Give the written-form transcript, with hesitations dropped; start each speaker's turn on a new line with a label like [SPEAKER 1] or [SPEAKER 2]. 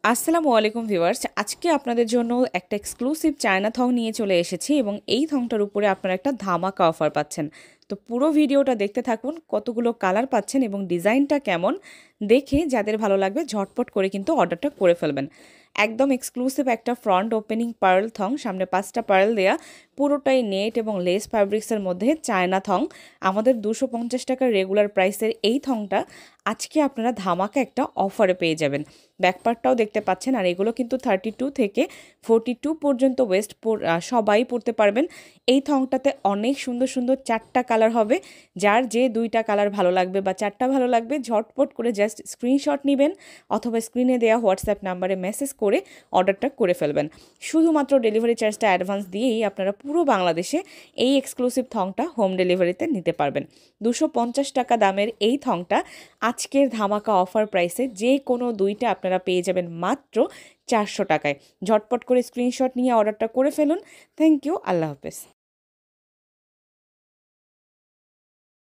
[SPEAKER 1] আসসালামু আলাইকুম ভিউয়ার্স, আজকে আপনাদের জন্য একটা এক্সক্লুসিভ চায়না থং নিয়ে চলে এসেছি এবং এই থংটার উপরে আপনারা একটা ধামাকা অফার পাচ্ছেন। তো পুরো ভিডিওটা দেখতে থাকুন, কতগুলো কালার পাচ্ছেন এবং ডিজাইনটা কেমন দেখে যাদের ভালো লাগবে ঝটপট করে কিন্তু অর্ডারটা করে ফেলবেন। একদম এক্সক্লুসিভ একটা ফ্রন্ট ওপেনিং পার্ল থং, সামনে 5টা পার্ল দেয়া, পুরোটাই নেট এবং লেস ফ্যাব্রিক্সের মধ্যে চায়না থং। আমাদের 250 টাকার রেগুলার প্রাইসের এই থংটা আজকে আপনারা ধামাকা একটা অফারে পেয়ে যাবেন। ব্যাকপার্টটাও দেখতে পাচ্ছেন, আর এগুলো কিন্তু 32 থেকে 42 পর্যন্ত ওয়েস্ট সবাই পরতে পারবেন। এই থংটাতে অনেক সুন্দর সুন্দর 4টা কালার হবে। যার যে 2টা কালার ভালো লাগবে বা 4টা ভালো লাগবে ঝটপট করে জাস্ট স্ক্রিনশট নেবেন অথবা স্ক্রিনে দেওয়া হোয়াটসঅ্যাপ নাম্বারে মেসেজ করে অর্ডারটা করে ফেলবেন। শুধুমাত্র ডেলিভারি চার্জটা অ্যাডভান্স দিয়েই আপনারা পুরো বাংলাদেশে এই এক্সক্লুসিভ থংটা হোম ডেলিভারিতে নিতে পারবেন। 250 টাকা দামের এই থংটা আজকের ধামাকা অফার প্রাইসে যে কোনো 2টা আপনারা পেয়ে যাবেন মাত্র 400 টাকায়। ঝটপট করে স্ক্রিনশট নিয়ে অর্ডারটা করে ফেলুন। থ্যাংক ইউ, আল্লাহ হাফেজ।